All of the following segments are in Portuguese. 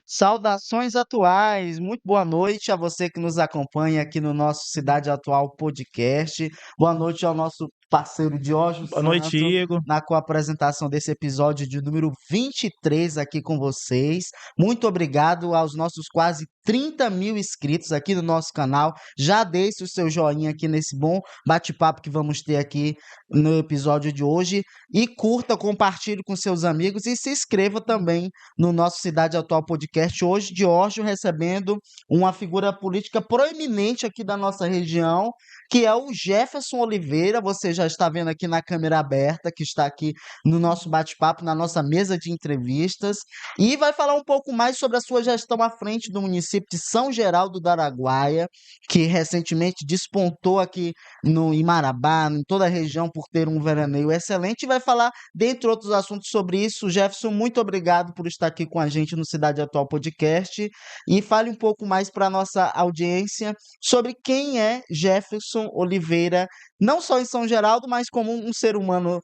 Saudações atuais, muito boa noite a você que nos acompanha aqui no nosso Cidade Atual podcast. Boa noite ao nosso parceiro Diógenes Boa noite, Santos, Igor. na co-apresentação desse episódio de número 23 aqui com vocês. Muito obrigado aos nossos quase 30 mil inscritos aqui no nosso canal. Já deixe o seu joinha aqui nesse bom bate-papo que vamos ter aqui no episódio de hoje. E curta, compartilhe com seus amigos e se inscreva também no nosso Cidade Atual Podcast. Hoje, Diógenes recebendo uma figura política proeminente aqui da nossa região, que é o Jefferson Oliveira. Você já está vendo aqui na câmera aberta, que está aqui no nosso bate-papo, na nossa mesa de entrevistas, e vai falar um pouco mais sobre a sua gestão à frente do município de São Geraldo do Araguaia, que recentemente despontou aqui no em Marabá, em toda a região, por ter um veraneio excelente, e vai falar, dentre outros assuntos, sobre isso. Jefferson, muito obrigado por estar aqui com a gente no Cidade Atual Podcast e fale um pouco mais para a nossa audiência sobre quem é Jefferson Oliveira, não só em São Geraldo, mas como um ser humano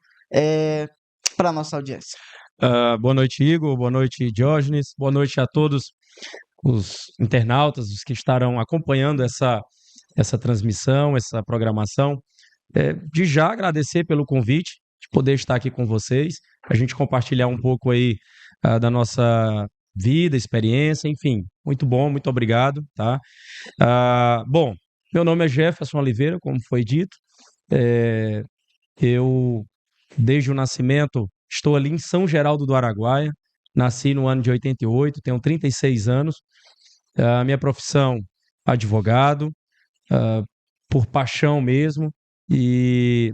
para a nossa audiência. Boa noite, Igor. Boa noite, Diógenes. Boa noite a todos os internautas, os que estarão acompanhando essa transmissão, essa programação. De já agradecer pelo convite, de poder estar aqui com vocês, a gente compartilhar um pouco aí da nossa vida, experiência, enfim. Muito bom, muito obrigado, tá? Bom, meu nome é Jefferson Oliveira, como foi dito. Eu, desde o nascimento, estou ali em São Geraldo do Araguaia. Nasci no ano de 88, tenho 36 anos. A minha profissão, advogado, ah, por paixão mesmo, e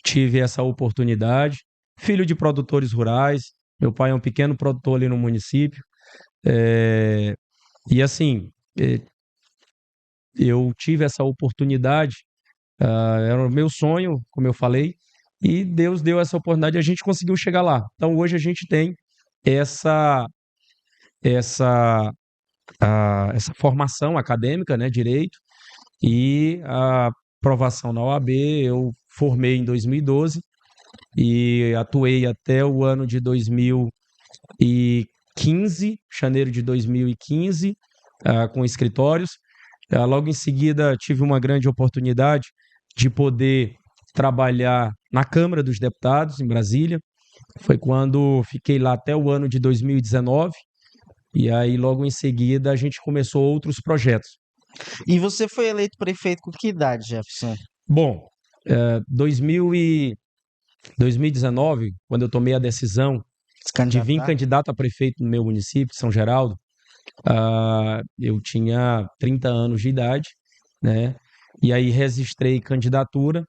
tive essa oportunidade. Filho de produtores rurais, meu pai é um pequeno produtor ali no município. Eh, e assim, eu tive essa oportunidade, era o meu sonho, como eu falei, e Deus deu essa oportunidade e a gente conseguiu chegar lá. Então hoje a gente tem essa essa essa formação acadêmica, né, direito, e a aprovação na OAB. Eu formei em 2012 e atuei até o ano de 2015, janeiro de 2015, com escritórios. Logo em seguida, tive uma grande oportunidade de poder trabalhar na Câmara dos Deputados, em Brasília. Foi quando fiquei lá até o ano de 2019, e aí logo em seguida a gente começou outros projetos. E você foi eleito prefeito com que idade, Jefferson? Bom, 2000 e 2019, quando eu tomei a decisão Se de vir candidatar? candidato a prefeito no meu município, São Geraldo, eu tinha 30 anos de idade, né? E aí registrei candidatura.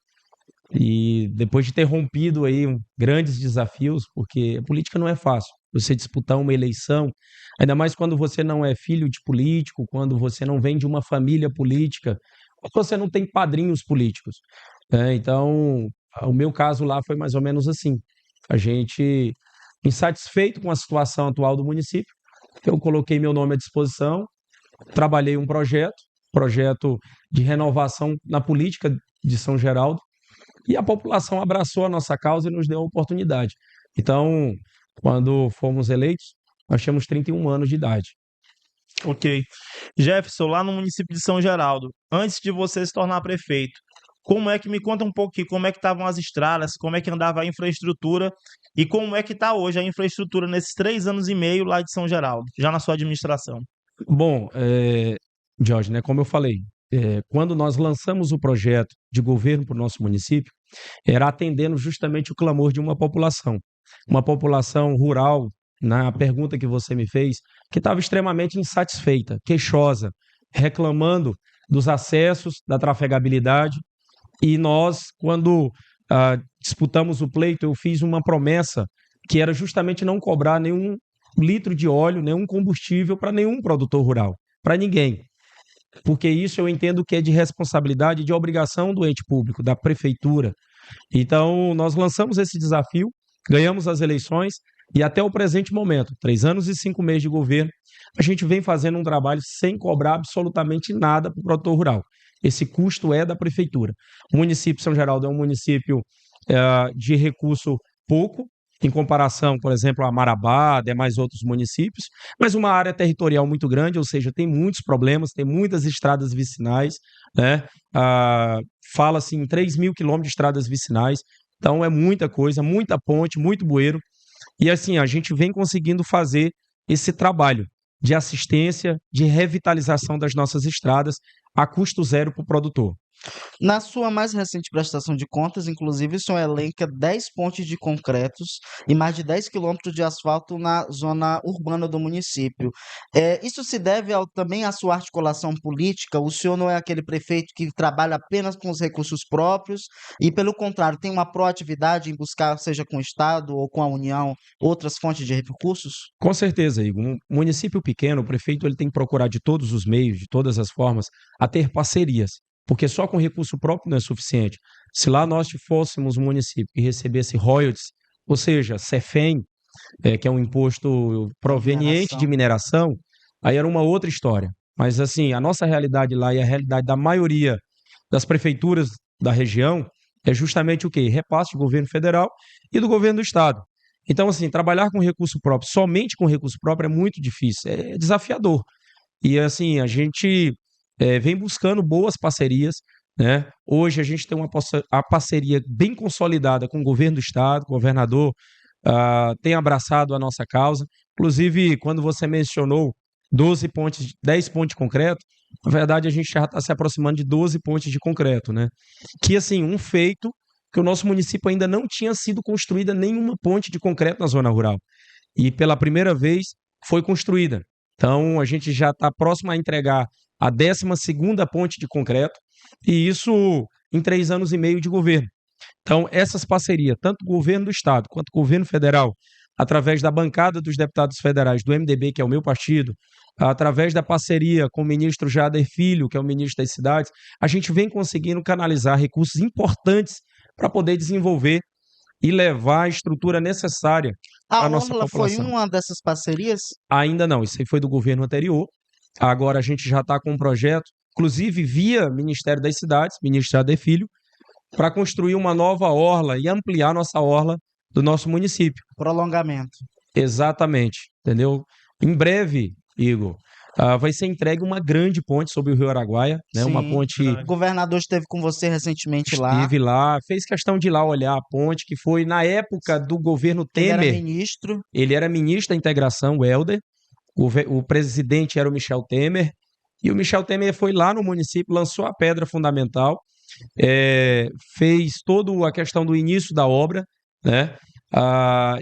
E depois de ter rompido aí grandes desafios, porque a política não é fácil. Você disputar uma eleição, ainda mais quando você não é filho de político, quando você não vem de uma família política, quando você não tem padrinhos políticos, né? Então, o meu caso lá foi mais ou menos assim. A gente, insatisfeito com a situação atual do município, eu coloquei meu nome à disposição, trabalhei um projeto de renovação na política de São Geraldo, e a população abraçou a nossa causa e nos deu a oportunidade. Então, quando fomos eleitos, nós tínhamos 31 anos de idade. Ok. Jefferson, lá no município de São Geraldo, antes de você se tornar prefeito, como é que me conta um pouco aqui, como é que estavam as estradas, como é que andava a infraestrutura e como é que está hoje a infraestrutura nesses 3 anos e meio lá de São Geraldo, já na sua administração? Bom, Jorge, né, como eu falei, quando nós lançamos o projeto de governo para o nosso município, era atendendo justamente o clamor de uma população rural, na pergunta que você me fez, que estava extremamente insatisfeita, queixosa, reclamando dos acessos, da trafegabilidade. E nós, quando disputamos o pleito, eu fiz uma promessa que era justamente não cobrar nenhum litro de óleo, nenhum combustível para nenhum produtor rural, para ninguém. Porque isso eu entendo que é de responsabilidade e de obrigação do ente público, da prefeitura. Então, nós lançamos esse desafio, ganhamos as eleições e até o presente momento, 3 anos e 5 meses de governo, a gente vem fazendo um trabalho sem cobrar absolutamente nada para o produtor rural. Esse custo é da prefeitura. O município de São Geraldo é um município de recurso pouco, em comparação, por exemplo, a Marabá, demais outros municípios, mas uma área territorial muito grande, ou seja, tem muitos problemas, tem muitas estradas vicinais, né? Fala-se em 3.000 quilômetros de estradas vicinais, então é muita coisa, muita ponte, muito bueiro, e assim, a gente vem conseguindo fazer esse trabalho de assistência, de revitalização das nossas estradas a custo zero para o produtor. Na sua mais recente prestação de contas, inclusive, o senhor elenca 10 pontes de concretos e mais de 10 quilômetros de asfalto na zona urbana do município. Isso se deve também à sua articulação política? O senhor não é aquele prefeito que trabalha apenas com os recursos próprios e, pelo contrário, tem uma proatividade em buscar, seja com o Estado ou com a União, outras fontes de recursos? Com certeza, Igor. Um município pequeno, o prefeito ele tem que procurar de todos os meios, de todas as formas, a ter parcerias, porque só com recurso próprio não é suficiente. Se lá nós fôssemos um município que recebesse royalties, ou seja, CEFEM, que é um imposto proveniente de mineração, aí era uma outra história. Mas assim, a nossa realidade lá e a realidade da maioria das prefeituras da região é justamente o quê? Repasse do governo federal e do governo do estado. Então, assim, trabalhar com recurso próprio, somente com recurso próprio, é muito difícil, é desafiador. E, assim, a gente vem buscando boas parcerias, né? Hoje a gente tem a parceria bem consolidada com o governo do estado, o governador tem abraçado a nossa causa. Inclusive, quando você mencionou 10 pontes de concreto, na verdade a gente já está se aproximando de 12 pontes de concreto, né? Que, assim, um feito que o nosso município ainda não tinha sido construída nenhuma ponte de concreto na zona rural. E pela primeira vez foi construída. Então a gente já está próximo a entregar a 12ª ponte de concreto, e isso em 3 anos e meio de governo. Então essas parcerias, tanto o governo do estado quanto o governo federal, através da bancada dos deputados federais do MDB, que é o meu partido, através da parceria com o ministro Jader Filho, que é o ministro das cidades, a gente vem conseguindo canalizar recursos importantes para poder desenvolver e levar a estrutura necessária para A a nossa Orla foi população. uma dessas parcerias? Ainda não, isso aí foi do governo anterior. Agora a gente já está com um projeto, inclusive via Ministério das Cidades, ministro Jader Filho, para construir uma nova orla e ampliar a nossa orla do nosso município. Prolongamento. Exatamente, entendeu? Em breve, Igor, vai ser entregue uma grande ponte sobre o Rio Araguaia, né? Uma Sim. ponte. O governador esteve com você recentemente lá. Esteve lá, fez questão de ir lá olhar a ponte, que foi na época do governo Ele era Temer. ministro. Ele era ministro da Integração, o Helder. O presidente era o Michel Temer. E o Michel Temer foi lá no município, lançou a pedra fundamental, fez toda a questão do início da obra, né?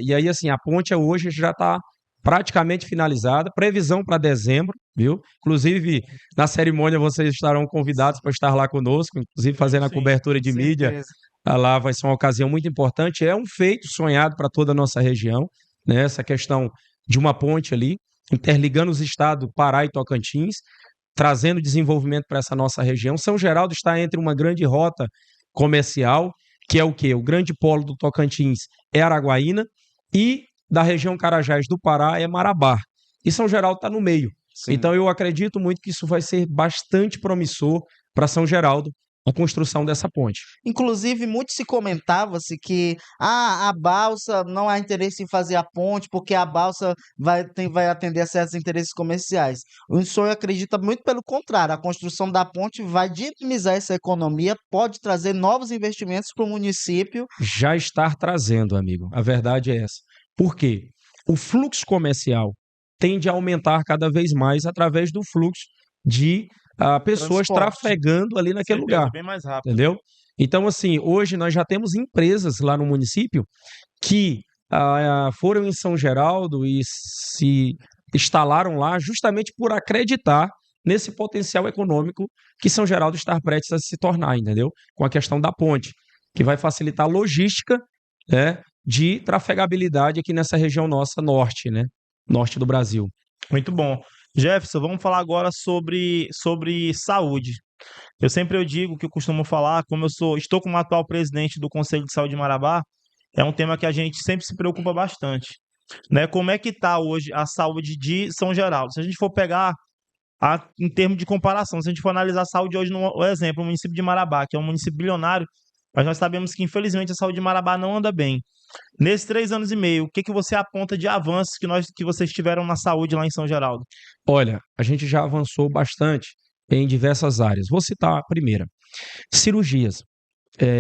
E aí, assim, a ponte hoje já está praticamente finalizada, previsão para dezembro, viu? Inclusive, na cerimônia vocês estarão convidados para estar lá conosco, inclusive fazendo a Sim, cobertura de mídia. Lá vai ser uma ocasião muito importante. É um feito sonhado para toda a nossa região, né? Essa questão de uma ponte ali, interligando os estados Pará e Tocantins, trazendo desenvolvimento para essa nossa região. São Geraldo está entre uma grande rota comercial, que é o quê? O grande polo do Tocantins é Araguaína, e da região Carajás do Pará é Marabá. E São Geraldo está no meio. Sim. Então eu acredito muito que isso vai ser bastante promissor para São Geraldo, a construção dessa ponte. Inclusive, muito se comentava-se que a balsa não há interesse em fazer a ponte, porque a balsa vai atender a certos interesses comerciais. O senhor acredita muito pelo contrário, a construção da ponte vai dinamizar essa economia, pode trazer novos investimentos para o município. Já está trazendo, amigo. A verdade é essa. Por quê? O fluxo comercial tende a aumentar cada vez mais através do fluxo de pessoas Transporte. trafegando ali naquele lugar, bem mais rápido. entendeu? Então, assim, hoje nós já temos empresas lá no município que foram em São Geraldo e se instalaram lá justamente por acreditar nesse potencial econômico que São Geraldo está prestes a se tornar, entendeu? Com a questão da ponte, que vai facilitar a logística, né, de trafegabilidade aqui nessa região nossa norte, né? Norte do Brasil. Muito bom. Jefferson, vamos falar agora sobre saúde. Eu digo que eu costumo falar, como estou como atual presidente do Conselho de Saúde de Marabá, é um tema que a gente sempre se preocupa bastante, né? Como é que está hoje a saúde de São Geraldo? Se a gente for pegar em termos de comparação, se a gente for analisar a saúde hoje, no exemplo, o município de Marabá, que é um município bilionário, mas nós sabemos que, infelizmente, a saúde de Marabá não anda bem. Nesses 3 anos e meio, o que que você aponta de avanços que vocês tiveram na saúde lá em São Geraldo? Olha, a gente já avançou bastante em diversas áreas. Vou citar a primeira: cirurgias.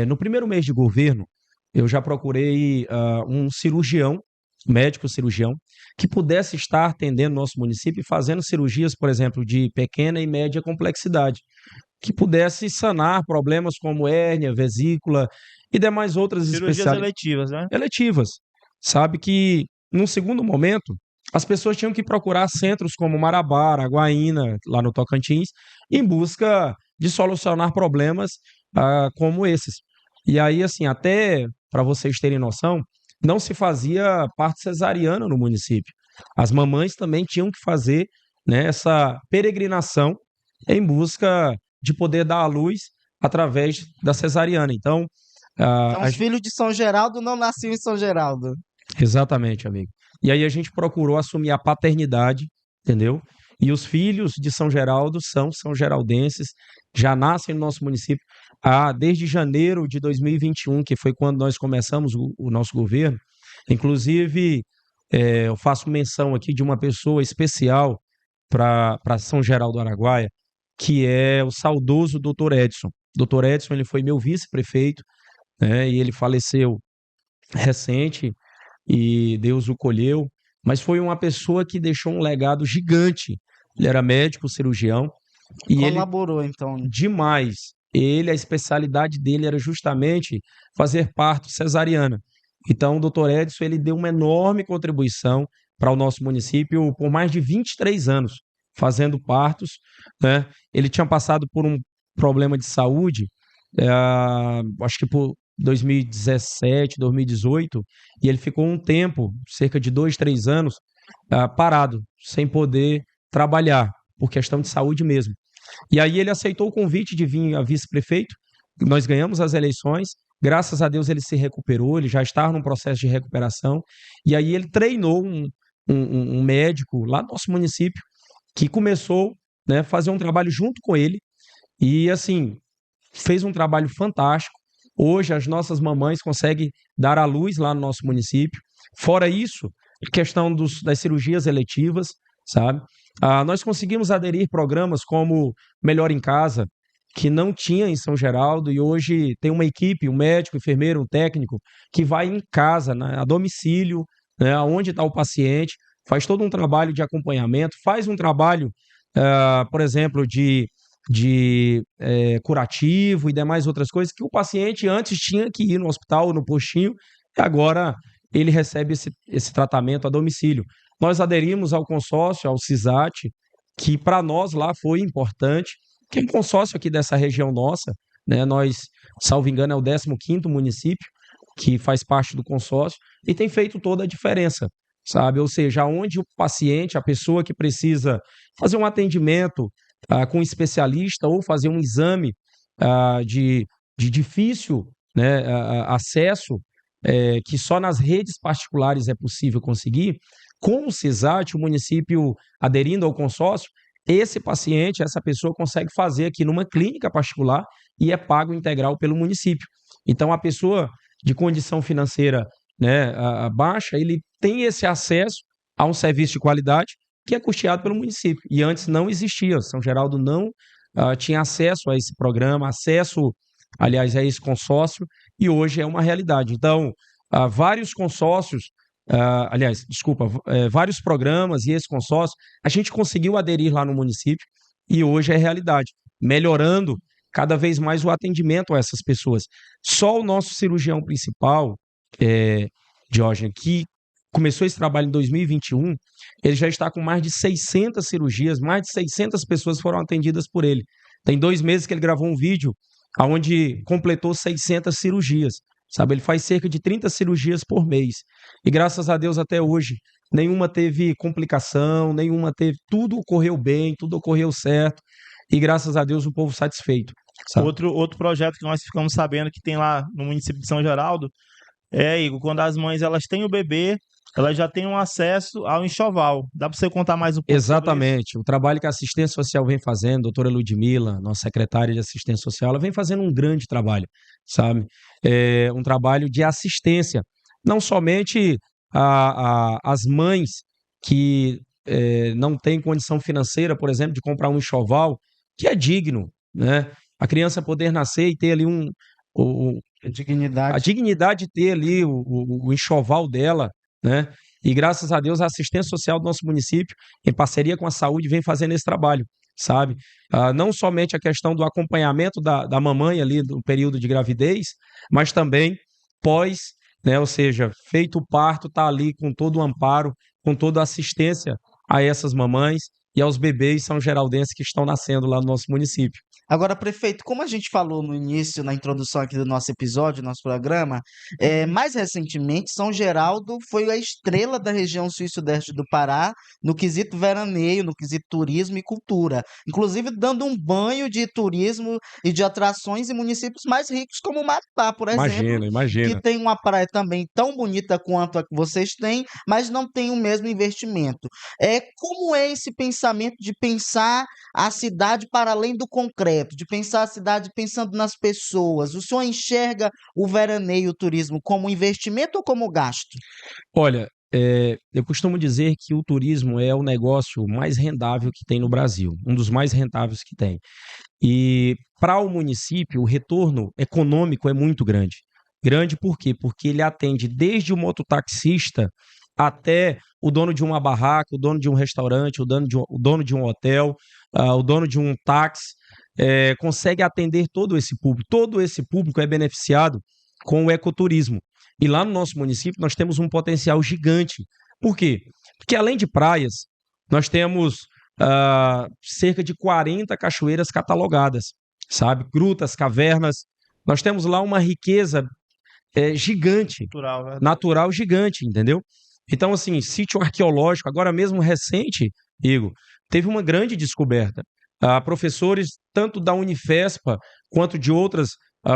No primeiro mês de governo, eu já procurei um cirurgião, médico cirurgião, que pudesse estar atendendo nosso município e fazendo cirurgias, por exemplo, de pequena e média complexidade, que pudesse sanar problemas como hérnia, vesícula e demais outras Cirurgias eletivas, né? eletivas. Sabe que, num segundo momento, as pessoas tinham que procurar centros como Marabá, Araguaína, lá no Tocantins, em busca de solucionar problemas como esses. E aí, assim, até para vocês terem noção, não se fazia parto cesariana no município. As mamães também tinham que fazer, né, essa peregrinação em busca de poder dar à luz através da cesariana. Então, Então, os filhos de São Geraldo não nasciam em São Geraldo. exatamente, amigo. E aí a gente procurou assumir a paternidade, entendeu? E os filhos de São Geraldo são são geraldenses, já nascem no nosso município desde janeiro de 2021, que foi quando nós começamos o nosso governo. Inclusive, eu faço menção aqui de uma pessoa especial para São Geraldo do Araguaia, que é o saudoso Dr. Edson. Dr. Edson, ele foi meu vice-prefeito, né, e ele faleceu recente e Deus o colheu, mas foi uma pessoa que deixou um legado gigante. Ele era médico, cirurgião, e ele Colaborou, então. demais. A especialidade dele era justamente fazer parto cesariana. Então, o doutor Edson, ele deu uma enorme contribuição para o nosso município por mais de 23 anos, fazendo partos, né? Ele tinha passado por um problema de saúde, acho que por 2017, 2018, e ele ficou um tempo, cerca de 2, 3 anos, parado, sem poder trabalhar, por questão de saúde mesmo. E aí ele aceitou o convite de vir a vice-prefeito, nós ganhamos as eleições, graças a Deus ele se recuperou, ele já estava num processo de recuperação, e aí ele treinou um médico lá no nosso município, que começou, né, a fazer um trabalho junto com ele, e assim, fez um trabalho fantástico. Hoje as nossas mamães conseguem dar à luz lá no nosso município. Fora isso, questão das cirurgias eletivas, sabe? Nós conseguimos aderir programas como Melhor em Casa, que não tinha em São Geraldo, e hoje tem uma equipe, um médico, um enfermeiro, um técnico, que vai em casa, né, a domicílio, né, onde está o paciente, faz todo um trabalho de acompanhamento, faz um trabalho, por exemplo, de curativo e demais outras coisas que o paciente antes tinha que ir no hospital, no postinho, e agora ele recebe esse tratamento a domicílio. Nós aderimos ao consórcio, ao CISAT, que para nós lá foi importante, que é um consórcio aqui dessa região nossa, né? Nós, salvo engano, é o 15º município que faz parte do consórcio e tem feito toda a diferença, sabe? Ou seja, onde o paciente, a pessoa que precisa fazer um atendimento com um especialista ou fazer um exame de difícil, né, acesso, que só nas redes particulares é possível conseguir, com o CISAT, o município aderindo ao consórcio, esse paciente, essa pessoa consegue fazer aqui numa clínica particular e é pago integral pelo município. Então, a pessoa de condição financeira, né, baixa, ele tem esse acesso a um serviço de qualidade que é custeado pelo município. E antes não existia. São Geraldo não tinha acesso a esse programa, aliás, a esse consórcio, e hoje é uma realidade. Então, vários consórcios, vários programas e esse consórcio, a gente conseguiu aderir lá no município e hoje é realidade, melhorando cada vez mais o atendimento a essas pessoas. Só o nosso cirurgião principal, Diógenes, que começou esse trabalho em 2021, ele já está com mais de 600 cirurgias, mais de 600 pessoas foram atendidas por ele. Tem 2 meses que ele gravou um vídeo onde completou 600 cirurgias, sabe? Ele faz cerca de 30 cirurgias por mês. E graças a Deus até hoje, nenhuma teve complicação, tudo ocorreu bem, tudo ocorreu certo. E graças a Deus o povo satisfeito, sabe? Outro projeto que nós ficamos sabendo que tem lá no município de São Geraldo Igor, quando as mães elas têm o bebê, ela já tem um acesso ao enxoval. Dá para você contar mais um pouco sobre isso? Exatamente. O trabalho que a assistência social vem fazendo, a doutora Ludmila, nossa secretária de assistência social, ela vem fazendo um grande trabalho, sabe? Um trabalho de assistência. Não somente as mães que não têm condição financeira, por exemplo, de comprar um enxoval, que é digno, né? A criança poder nascer e ter ali a Dignidade. dignidade de ter ali o enxoval dela, né? E graças a Deus a assistência social do nosso município, em parceria com a saúde, vem fazendo esse trabalho, sabe? Não somente a questão do acompanhamento da mamãe ali no período de gravidez, mas também pós, né? Ou seja, feito o parto, tá ali com todo o amparo, com toda a assistência a essas mamães e aos bebês são-geraldenses que estão nascendo lá no nosso município. Agora, prefeito, como a gente falou no início, na introdução aqui do nosso episódio, nosso programa, mais recentemente, São Geraldo foi a estrela da região sul e sudeste do Pará no quesito veraneio, no quesito turismo e cultura. Inclusive, dando um banho de turismo e de atrações em municípios mais ricos, como Marabá, por exemplo, que Imagina. tem uma praia também tão bonita quanto a que vocês têm, mas não tem o mesmo investimento. Como é esse pensamento de pensar a cidade para além do concreto, de pensar a cidade pensando nas pessoas? O senhor enxerga o veraneio, o turismo, como investimento ou como gasto? Olha, eu costumo dizer que o turismo é o negócio mais rendável que tem no Brasil, um dos mais rentáveis que tem. E para o município, o retorno econômico é muito grande. Grande por quê? Porque ele atende desde o mototaxista até o dono de uma barraca, o dono de um restaurante, o dono de um hotel, o dono de um táxi, consegue atender todo esse público. Todo esse público é beneficiado com o ecoturismo. E lá no nosso município nós temos um potencial gigante. Por quê? Porque além de praias, nós temos cerca de 40 cachoeiras catalogadas, sabe? Grutas, cavernas. Nós temos lá uma riqueza gigante, Natural, verdade. natural gigante, entendeu? Então, assim, sítio arqueológico, agora mesmo recente, Igor, teve uma grande descoberta. Professores, tanto da Unifespa quanto de outras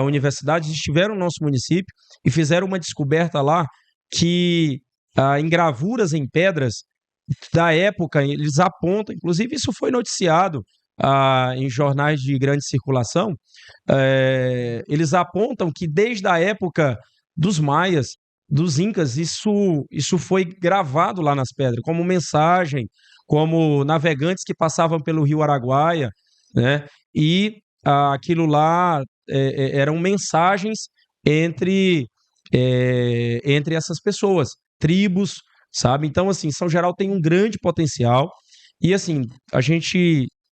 universidades, estiveram no nosso município e fizeram uma descoberta lá que, em gravuras em pedras da época, eles apontam, inclusive isso foi noticiado em jornais de grande circulação, eles apontam que desde a época dos maias, dos incas, isso foi gravado lá nas pedras, como mensagem, como navegantes que passavam pelo rio Araguaia, né? E aquilo lá eram mensagens entre essas pessoas, tribos, sabe? Então, assim, São Geraldo tem um grande potencial e, assim,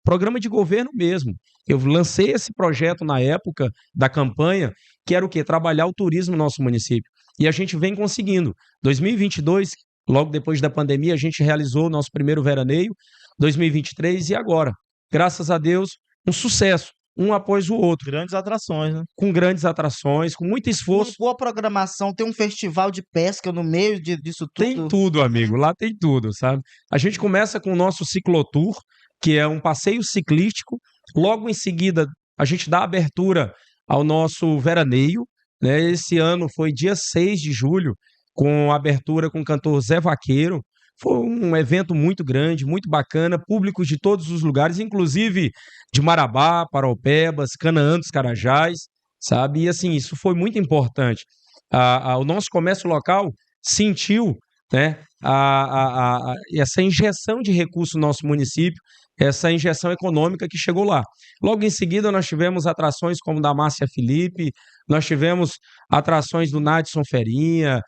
programa de governo mesmo. Eu lancei esse projeto na época da campanha, que era o quê? Trabalhar o turismo no nosso município. E a gente vem conseguindo. 2022, logo depois da pandemia, a gente realizou o nosso primeiro veraneio, 2023 e agora. Graças a Deus, um sucesso, um após o outro. Grandes atrações, né? Com grandes atrações, com muito Uma esforço. boa programação, tem um festival de pesca no meio disso Tem tudo. tudo, amigo. Lá tem tudo, sabe? A gente começa com o nosso ciclotour, que é um passeio ciclístico. Logo em seguida, a gente dá abertura ao nosso veraneio, né? Esse ano foi dia 6 de julho, com a abertura com o cantor Zé Vaqueiro. Foi um evento muito grande, muito bacana, públicos de todos os lugares, inclusive de Marabá, Paraupebas, Canaã dos Carajás, sabe? E assim, isso foi muito importante. O nosso comércio local sentiu, né, essa injeção de recurso no nosso município, essa injeção econômica que chegou lá. Logo em seguida, nós tivemos atrações como da Márcia Felipe, nós tivemos atrações do Nadson Ferinha,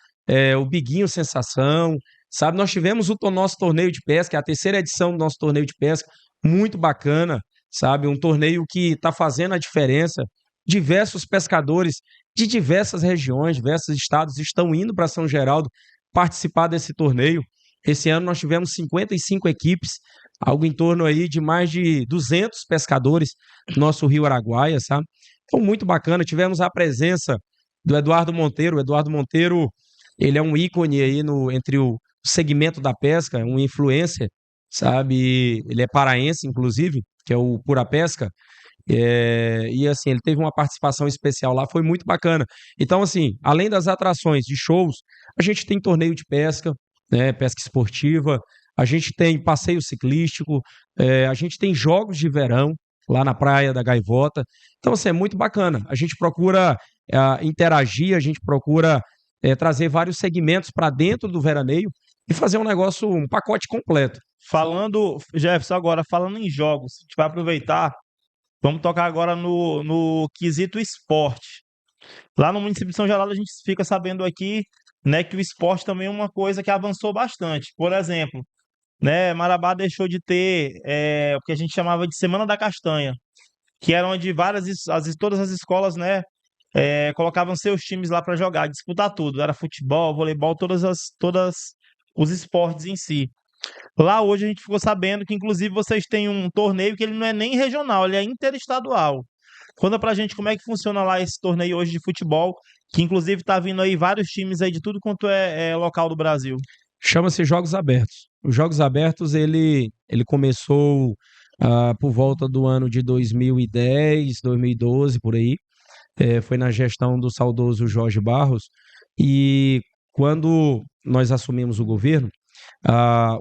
o Biguinho Sensação, sabe? Nós tivemos o nosso torneio de pesca, a terceira edição do nosso torneio de pesca, muito bacana, sabe? Um torneio que está fazendo a diferença. Diversos pescadores de diversas regiões, diversos estados estão indo para São Geraldo participar desse torneio. Esse ano nós tivemos 55 equipes, algo em torno aí de mais de 200 pescadores no nosso Rio Araguaia, sabe? Então, muito bacana. Tivemos a presença do Eduardo Monteiro. O Eduardo Monteiro, ele é um ícone aí entre o segmento da pesca, um influencer, sabe? Ele é paraense, inclusive, que é o Pura Pesca. E assim, ele teve uma participação especial lá, foi muito bacana. Então, assim, além das atrações de shows, a gente tem torneio de pesca, né, pesca esportiva, a gente tem passeio ciclístico, a gente tem jogos de verão lá na Praia da Gaivota. Então, assim, é muito bacana. A gente procura interagir, a gente procura trazer vários segmentos para dentro do veraneio e fazer um negócio, um pacote completo. Falando, Jefferson, agora falando em jogos, a gente vai aproveitar, vamos tocar agora no quesito esporte. Lá no município de São Geraldo a gente fica sabendo aqui, né, que o esporte também é uma coisa que avançou bastante. Por exemplo, né, Marabá deixou de ter o que a gente chamava de Semana da Castanha, que era onde todas as escolas, né, colocavam seus times lá para jogar, disputar tudo. Era futebol, voleibol, todas os esportes em si. Lá hoje a gente ficou sabendo que, inclusive, vocês têm um torneio que ele não é nem regional, ele é interestadual. Conta pra gente como é que funciona lá esse torneio hoje de futebol, que inclusive tá vindo aí vários times aí de tudo quanto é local do Brasil. Chama-se Jogos Abertos. Os Jogos Abertos, ele começou por volta do ano de 2010, 2012, por aí. Foi na gestão do saudoso Jorge Barros. E quando nós assumimos o governo,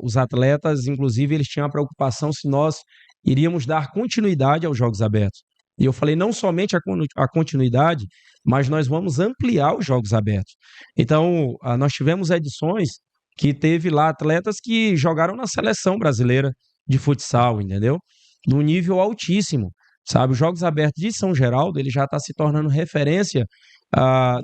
os atletas, inclusive, eles tinham a preocupação se nós iríamos dar continuidade aos Jogos Abertos. E eu falei não somente a continuidade, mas nós vamos ampliar os Jogos Abertos. Então, nós tivemos edições que teve lá atletas que jogaram na seleção brasileira de futsal, entendeu? Num nível altíssimo, sabe? Os Jogos Abertos de São Geraldo, ele já está se tornando referência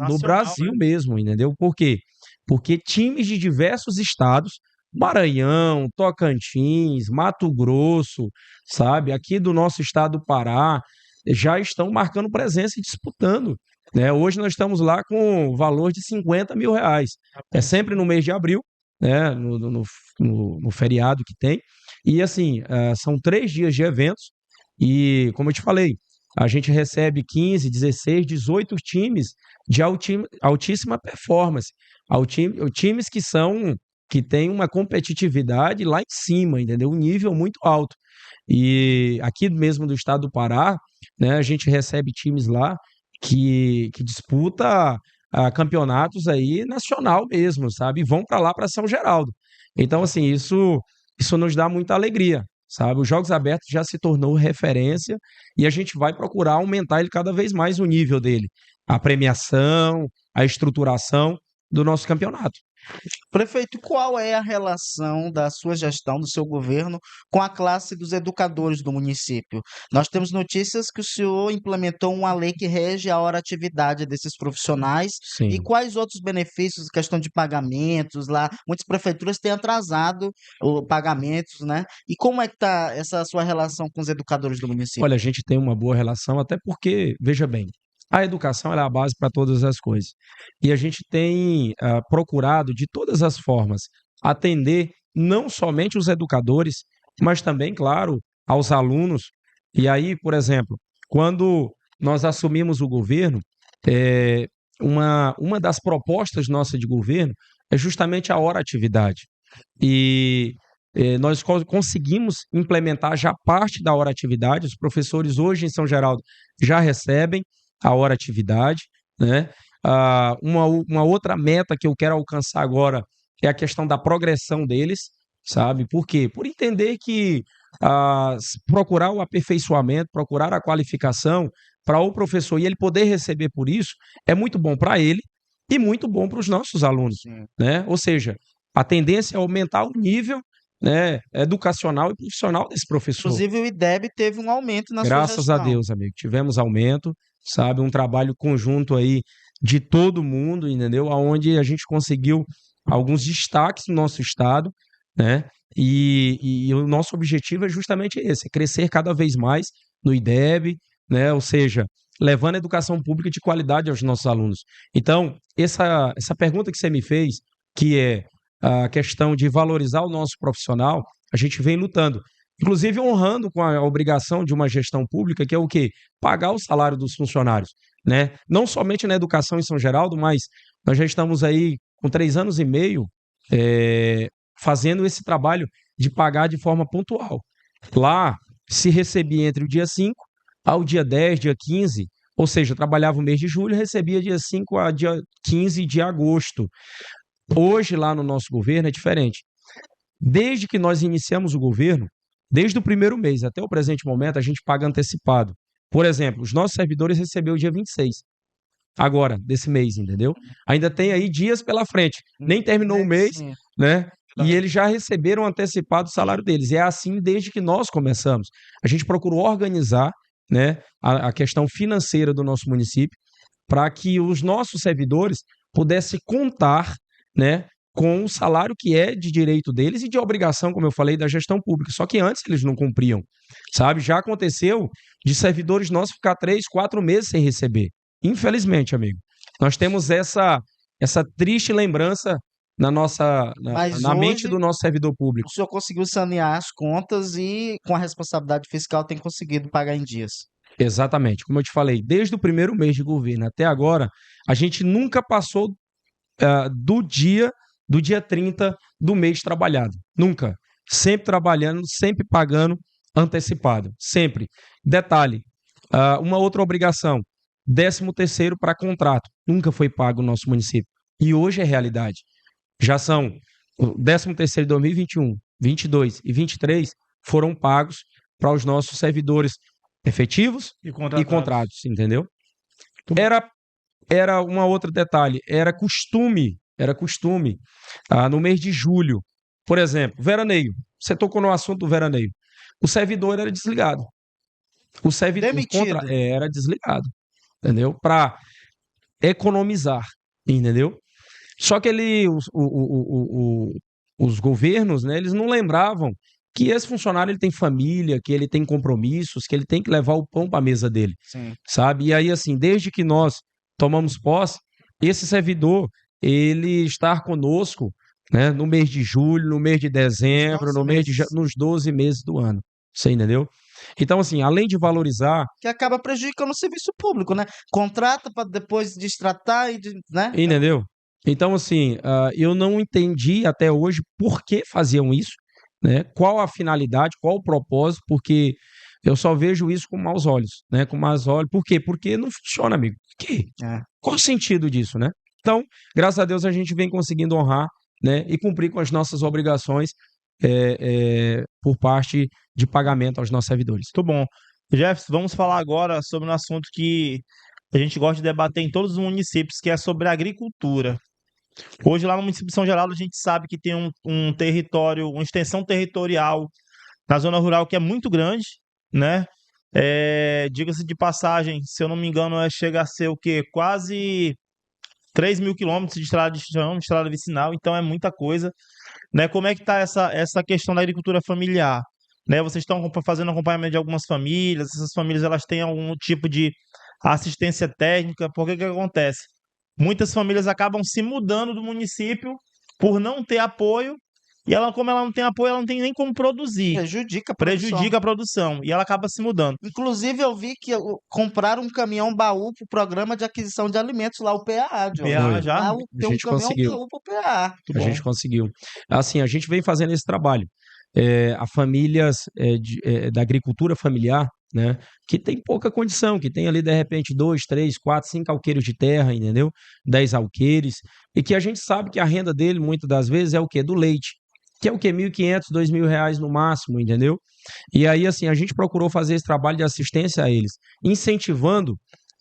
no Brasil, né? Mesmo, entendeu? Por quê? Porque times de diversos estados, Maranhão, Tocantins, Mato Grosso, sabe? Aqui do nosso estado do Pará, já estão marcando presença e disputando, né? Hoje nós estamos lá com o valor de R$50 mil. É sempre no mês de abril, né? No feriado que tem. E assim, são 3 dias de eventos. E como eu te falei, a gente recebe 15, 16, 18 times de altíssima performance. Times que têm uma competitividade lá em cima, entendeu? Um nível muito alto. E aqui mesmo do estado do Pará, né, a gente recebe times lá que disputa campeonatos aí nacional mesmo, sabe? E vão para lá, para São Geraldo. Então, assim, isso nos dá muita alegria, sabe? Os Jogos Abertos já se tornou referência e a gente vai procurar aumentar ele cada vez mais o nível dele, a premiação, a estruturação do nosso campeonato. Prefeito, qual é a relação da sua gestão, do seu governo, com a classe dos educadores do município? Nós temos notícias que o senhor implementou uma lei que rege a hora-atividade desses profissionais. Sim. E quais outros benefícios, questão de pagamentos lá? Muitas prefeituras têm atrasado os pagamentos, né? E como é que está essa sua relação com os educadores do município? Olha, a gente tem uma boa relação, até porque, veja bem, a educação ela é a base para todas as coisas. E a gente tem procurado, de todas as formas, atender não somente os educadores, mas também, claro, aos alunos. E aí, por exemplo, quando nós assumimos o governo, uma das propostas nossas de governo é justamente a hora-atividade. E nós conseguimos implementar já parte da hora-atividade. Os professores hoje em São Geraldo já recebem a hora-atividade, né? Uma outra meta que eu quero alcançar agora é a questão da progressão deles, sabe? Por quê? Por entender que procurar o aperfeiçoamento, procurar a qualificação para o professor e ele poder receber por isso é muito bom para ele e muito bom para os nossos alunos, né? Ou seja, a tendência é aumentar o nível, né, educacional e profissional desse professor. Inclusive o IDEB teve um aumento na sua Graças gestão. a Deus, amigo. Tivemos aumento, sabe? Um trabalho conjunto aí de todo mundo, entendeu? Onde a gente conseguiu alguns destaques no nosso estado, né? E o nosso objetivo é justamente esse, é crescer cada vez mais no IDEB, né? Ou seja, levando a educação pública de qualidade aos nossos alunos. Então, essa pergunta que você me fez, que é a questão de valorizar o nosso profissional, a gente vem lutando. Inclusive honrando com a obrigação de uma gestão pública, que é o quê? Pagar o salário dos funcionários, né? Não somente na educação em São Geraldo, mas nós já estamos aí com 3 anos e meio fazendo esse trabalho de pagar de forma pontual. Lá se recebia entre o dia 5 ao dia 10, dia 15, ou seja, trabalhava o mês de julho e recebia dia 5 a dia 15 de agosto. Hoje, lá no nosso governo, é diferente. Desde que nós iniciamos o governo, desde o primeiro mês até o presente momento, a gente paga antecipado. Por exemplo, os nossos servidores receberam o dia 26, agora, desse mês, entendeu? Ainda tem aí dias pela frente. Nem terminou o mês, Sim. né? E eles já receberam antecipado o salário deles. E é assim desde que nós começamos. A gente procurou organizar, né, a questão financeira do nosso município para que os nossos servidores pudessem contar, né, com o salário que é de direito deles e de obrigação, como eu falei, da gestão pública. Só que antes eles não cumpriam, sabe? Já aconteceu de servidores nossos ficar 3, 4 meses sem receber. Infelizmente, amigo. Nós temos essa triste lembrança Mas na mente hoje do nosso servidor público. o senhor conseguiu sanear as contas e, com a responsabilidade fiscal, tem conseguido pagar em dias. Exatamente. Como eu te falei, desde o primeiro mês de governo até agora, a gente nunca passou do dia 30 do mês trabalhado. Nunca. Sempre trabalhando, sempre pagando antecipado. Sempre. Detalhe, uma outra obrigação, 13º para contrato. Nunca foi pago no nosso município. E hoje é realidade. Já são o 13º de 2021, 22 e 23 foram pagos para os nossos servidores efetivos E e contratos, entendeu? Era uma outra detalhe, era costume, no mês de julho, por exemplo, veraneio. Você tocou no assunto do veraneio. O servidor era desligado. O servidor Demitido. era desligado, entendeu? Para economizar, entendeu? Só que os governos, né, eles não lembravam que esse funcionário ele tem família, que ele tem compromissos, que ele tem que levar o pão para a mesa dele, Sim. sabe? E aí, assim, desde que nós tomamos posse, esse servidor, ele está conosco, né, no mês de julho, no mês de dezembro, nos 12 meses do ano. Você entendeu? Então, assim, além de valorizar, Que acaba prejudicando o serviço público, né? Contrata para depois destratar né? entendeu? Então, assim, eu não entendi até hoje por que faziam isso, né? Qual a finalidade, qual o propósito, porque eu só vejo isso com maus olhos, né? Com maus olhos. Por quê? Porque não funciona, amigo. Por quê? É. Qual o sentido disso, né? Então, graças a Deus, a gente vem conseguindo honrar, né? E cumprir com as nossas obrigações por parte de pagamento aos nossos servidores. Muito bom. Jefferson, vamos falar agora sobre um assunto que a gente gosta de debater em todos os municípios, que é sobre a agricultura. Hoje, lá no município de São Geraldo, a gente sabe que tem um território, uma extensão territorial na zona rural que é muito grande, né? Diga-se de passagem, se eu não me engano, chega a ser o quê? Quase 3.000 quilômetros de estrada de chão, de estrada vicinal, então é muita coisa, né? Como é que está essa questão da agricultura familiar? Né? Vocês estão fazendo acompanhamento de algumas famílias, essas famílias elas têm algum tipo de assistência técnica, por que acontece? Muitas famílias acabam se mudando do município por não ter apoio, e como ela não tem apoio, ela não tem nem como produzir. Prejudica a produção, e ela acaba se mudando. Inclusive, eu vi que compraram um caminhão baú para o programa de aquisição de alimentos lá, o PAA, John. PAA já? Lá tem um caminhão baú para o PAA. A gente conseguiu. Assim, a gente vem fazendo esse trabalho. A famílias da agricultura familiar, né, que tem pouca condição, que tem ali de repente 2, 3, 4, 5 alqueires de terra, entendeu? 10 alqueires, e que a gente sabe que a renda dele muitas das vezes é o quê? Do leite, que é o quê? R$ 1.500, R$ 2.000 no máximo, entendeu? E aí, assim, a gente procurou fazer esse trabalho de assistência a eles, incentivando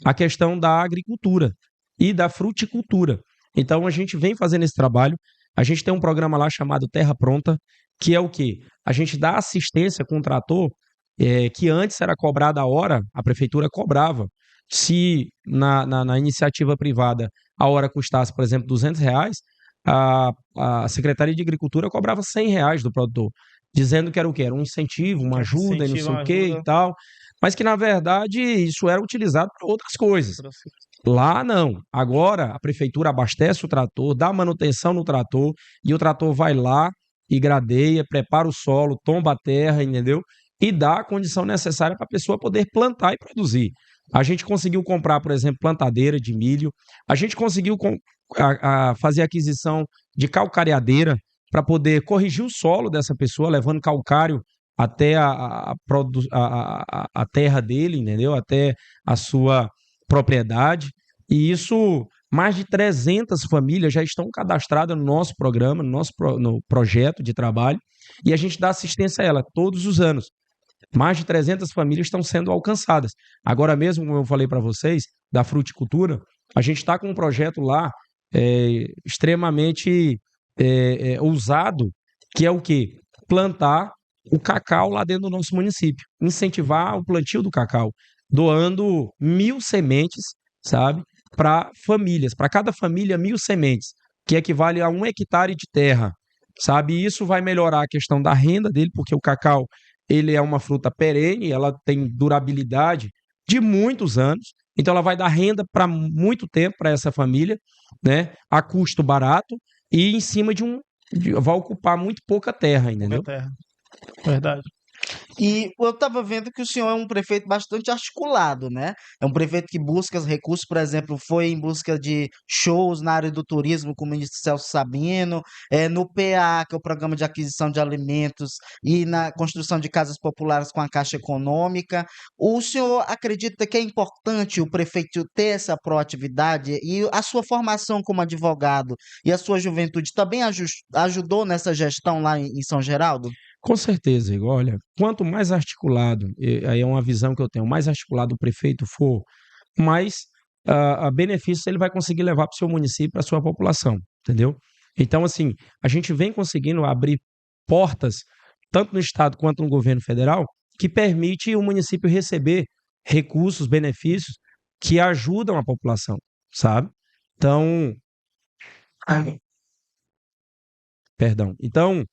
a questão da agricultura e da fruticultura. Então, a gente vem fazendo esse trabalho. A gente tem um programa lá chamado Terra Pronta, que é o quê? A gente dá assistência com o trator, que antes era cobrada a hora, a prefeitura cobrava. Se na iniciativa privada a hora custasse, por exemplo, R$ 200, a Secretaria de Agricultura cobrava R$ 100 do produtor, dizendo que era o quê? Era um incentivo, uma ajuda e não sei o quê e tal. Mas que, na verdade, isso era utilizado para outras coisas. Lá não. Agora a prefeitura abastece o trator, dá manutenção no trator e o trator vai lá e gradeia, prepara o solo, tomba a terra, entendeu? E dá a condição necessária para a pessoa poder plantar e produzir. A gente conseguiu comprar, por exemplo, plantadeira de milho, a gente conseguiu fazer aquisição de calcareadeira para poder corrigir o solo dessa pessoa, levando calcário até a terra dele, entendeu? Até a sua propriedade. E isso mais de 300 famílias já estão cadastradas no nosso programa, no projeto de trabalho, e a gente dá assistência a ela todos os anos. Mais de 300 famílias estão sendo alcançadas. Agora mesmo, como eu falei para vocês, da fruticultura, a gente está com um projeto lá extremamente ousado, que é o quê? Plantar o cacau lá dentro do nosso município. Incentivar o plantio do cacau, doando 1.000 sementes, sabe? Para famílias, para cada família 1.000 sementes, que equivale a 1 hectare de terra, sabe? E isso vai melhorar a questão da renda dele, porque o cacau ele é uma fruta perene, ela tem durabilidade de muitos anos, então ela vai dar renda para muito tempo para essa família, né? A custo barato e em cima vai ocupar muito pouca terra, entendeu? Terra. Verdade. E eu estava vendo que o senhor é um prefeito bastante articulado, né? É um prefeito que busca recursos, por exemplo, foi em busca de shows na área do turismo com o ministro Celso Sabino, no PA, que é o Programa de Aquisição de Alimentos, e na construção de casas populares com a Caixa Econômica. O senhor acredita que é importante o prefeito ter essa proatividade e a sua formação como advogado e a sua juventude também ajudou nessa gestão lá em São Geraldo? Com certeza, Igor. Olha, quanto mais articulado, aí é uma visão que eu tenho, mais articulado o prefeito for, mais a benefícios ele vai conseguir levar para o seu município, para a sua população, entendeu? Então, assim, a gente vem conseguindo abrir portas, tanto no Estado quanto no governo federal, que permite o município receber recursos, benefícios que ajudam a população, sabe? Então, perdão. Então,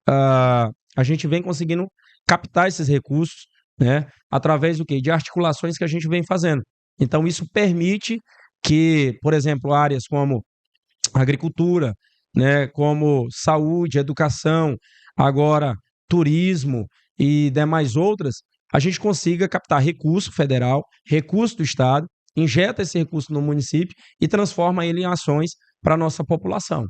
a gente vem conseguindo captar esses recursos, né, através do quê? De articulações que a gente vem fazendo. Então, isso permite que, por exemplo, áreas como agricultura, né, como saúde, educação, agora turismo e demais outras, a gente consiga captar recurso federal, recurso do Estado, injeta esse recurso no município e transforma ele em ações para a nossa população.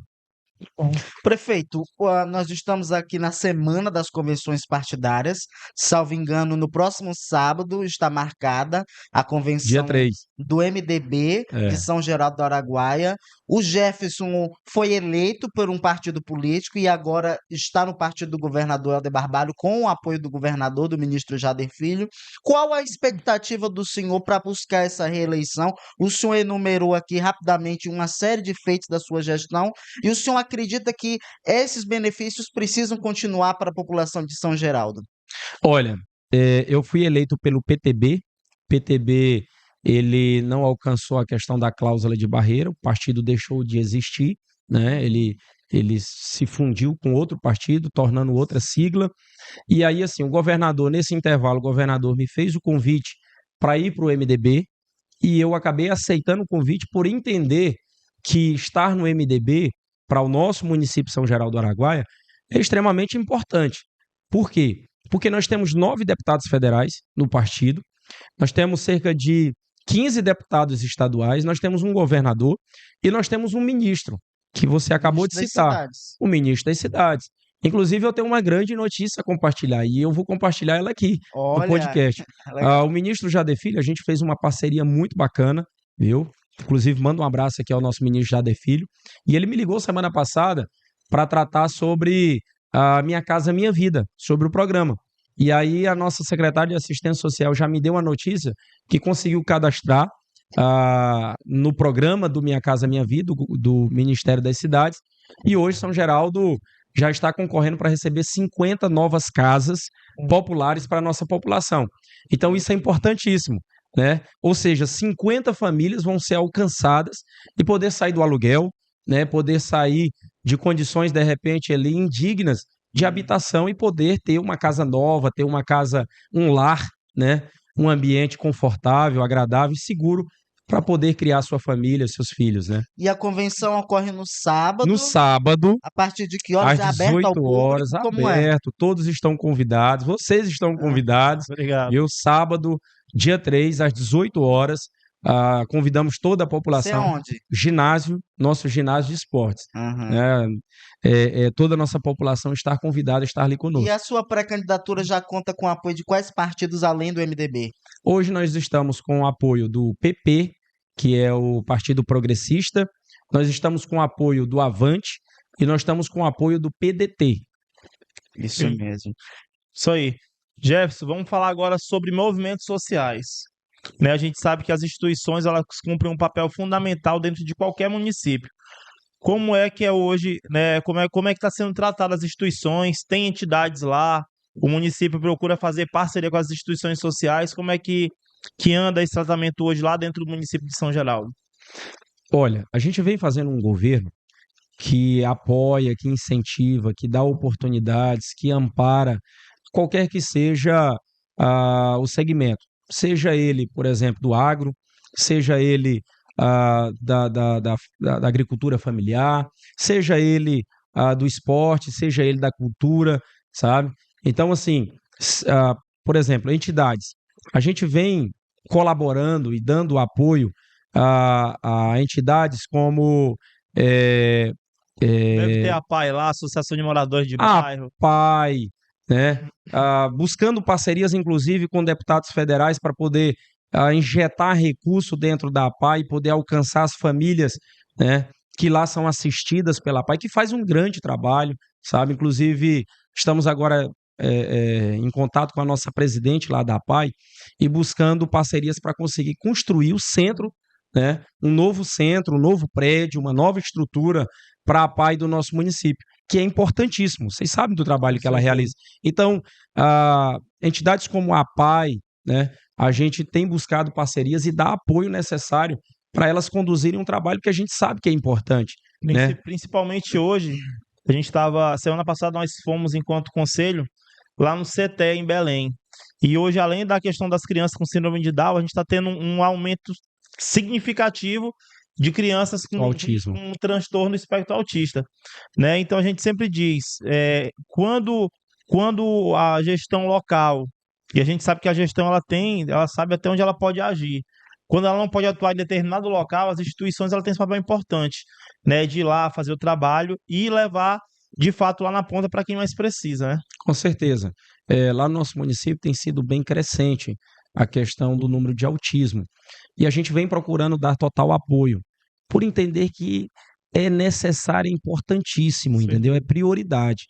Prefeito, nós estamos aqui na semana das convenções partidárias. Salvo engano, no próximo sábado está marcada a Dia convenção 3. do MDB de São Geraldo do Araguaia. O Jefferson foi eleito por um partido político e agora está no partido do governador Helder Barbalho, com o apoio do governador, do ministro Jader Filho. Qual a expectativa do senhor para buscar essa reeleição? O senhor enumerou aqui rapidamente uma série de feitos da sua gestão. E o senhor acredita que esses benefícios precisam continuar para a população de São Geraldo? Olha, eu fui eleito pelo PTB. PTB, ele não alcançou a questão da cláusula de barreira, o partido deixou de existir, né? Ele se fundiu com outro partido, tornando outra sigla. E aí, assim, nesse intervalo, o governador me fez o convite para ir para o MDB e eu acabei aceitando o convite por entender que estar no MDB para o nosso município São Geraldo do Araguaia é extremamente importante. Por quê? Porque nós temos 9 deputados federais no partido, nós temos cerca de 15 deputados estaduais, nós temos um governador e nós temos um ministro, que você acabou de citar, o ministro das cidades. Inclusive, eu tenho uma grande notícia a compartilhar e eu vou compartilhar ela aqui no podcast. O ministro Jader Filho, a gente fez uma parceria muito bacana, viu? Inclusive, manda um abraço aqui ao nosso ministro Jader Filho. E ele me ligou semana passada para tratar sobre a Minha Casa Minha Vida, sobre o programa. E aí a nossa secretária de Assistência Social já me deu a notícia que conseguiu cadastrar no programa do Minha Casa Minha Vida, do Ministério das Cidades. E hoje São Geraldo já está concorrendo para receber 50 novas casas populares para a nossa população. Então isso é importantíssimo, né? Ou seja, 50 famílias vão ser alcançadas e poder sair do aluguel, né? Poder sair de condições, de repente, ali indignas de habitação e poder ter uma casa nova, ter uma casa, um lar, né? Um ambiente confortável, agradável e seguro para poder criar sua família, seus filhos, né? E a convenção ocorre no sábado? No sábado. A partir de que horas? Às É aberto ao 18 público? horas, Como aberto, todos estão convidados, vocês estão convidados. Obrigado. Eu, sábado, dia 3, às 18 horas, convidamos toda a população. Você é onde? Ginásio, nosso ginásio de esportes. Toda a nossa população está convidada a estar ali conosco. E a sua pré-candidatura já conta com o apoio de quais partidos além do MDB? Hoje nós estamos com o apoio do PP, que é o Partido Progressista, nós estamos com o apoio do Avante e nós estamos com o apoio do PDT. Isso mesmo. Isso aí. Jefferson, vamos falar agora sobre movimentos sociais. Né, a gente sabe que as instituições elas cumprem um papel fundamental dentro de qualquer município. Como é que é hoje, né? Como é que está sendo tratada as instituições? Tem entidades lá? O município procura fazer parceria com as instituições sociais? Como é que anda esse tratamento hoje lá dentro do município de São Geraldo? Olha, a gente vem fazendo um governo que apoia, que incentiva, que dá oportunidades, que ampara qualquer que seja o segmento. Seja ele, por exemplo, do agro, seja ele da agricultura familiar, seja ele do esporte, seja ele da cultura, sabe? Então, assim, por exemplo, entidades. A gente vem colaborando e dando apoio a entidades como Deve ter a PAI lá, Associação de Moradores de Bairro. PAI, né? Buscando parcerias, inclusive, com deputados federais para poder injetar recurso dentro da PAI e poder alcançar as famílias, né, que lá são assistidas pela PAI, que faz um grande trabalho, sabe? Inclusive, estamos agora em contato com a nossa presidente lá da PAI e buscando parcerias para conseguir construir o centro, né? Um novo centro, um novo prédio, uma nova estrutura para a PAI do nosso município, que é importantíssimo. Vocês sabem do trabalho que ela realiza. Então, entidades como a PAI, né, a gente tem buscado parcerias e dá apoio necessário para elas conduzirem um trabalho que a gente sabe que é importante. Né? Principalmente hoje, a gente estava, semana passada nós fomos enquanto conselho lá no CT em Belém. E hoje, além da questão das crianças com síndrome de Down, a gente está tendo um aumento significativo de crianças com autismo, com um transtorno espectro autista, né? Então a gente sempre diz, quando a gestão local, e a gente sabe que a gestão ela sabe até onde ela pode agir. Quando ela não pode atuar em determinado local, as instituições ela têm esse papel importante, né? De ir lá fazer o trabalho e levar de fato lá na ponta para quem mais precisa, né? Com certeza. Lá no nosso município tem sido bem crescente a questão do número de autismo. E a gente vem procurando dar total apoio, por entender que é necessário, é importantíssimo, Sim. Entendeu? É prioridade.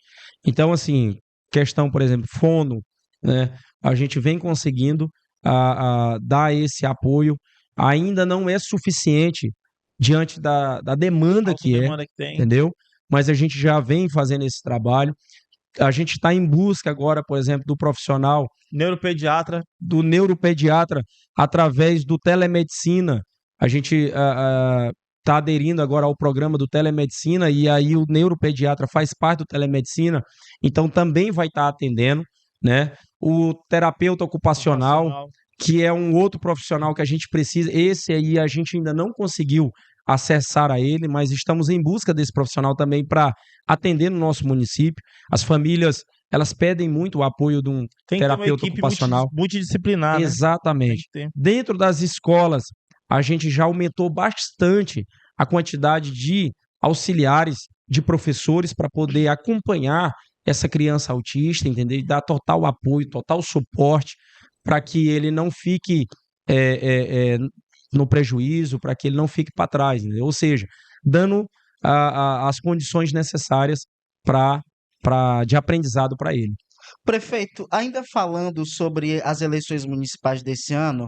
Então, assim, questão, por exemplo, fono, né? A gente vem conseguindo dar esse apoio. Ainda não é suficiente diante da demanda que tem. Entendeu? Mas a gente já vem fazendo esse trabalho. A gente está em busca agora, por exemplo, do profissional do neuropediatra, através do telemedicina. A gente está aderindo agora ao programa do telemedicina e aí o neuropediatra faz parte do telemedicina, então também vai estar atendendo, né? O terapeuta ocupacional, que é um outro profissional que a gente precisa. Esse aí a gente ainda não conseguiu acessar a ele, mas estamos em busca desse profissional também para atender no nosso município. As famílias, elas pedem muito o apoio de um terapeuta ocupacional. Multidisciplinar, Exatamente. Né? Dentro das escolas, a gente já aumentou bastante a quantidade de auxiliares, de professores para poder acompanhar essa criança autista, entendeu? E dar total apoio, total suporte para que ele não fique no prejuízo, para que ele não fique para trás, entendeu? Ou seja, dando as condições necessárias de aprendizado para ele. Prefeito, ainda falando sobre as eleições municipais desse ano,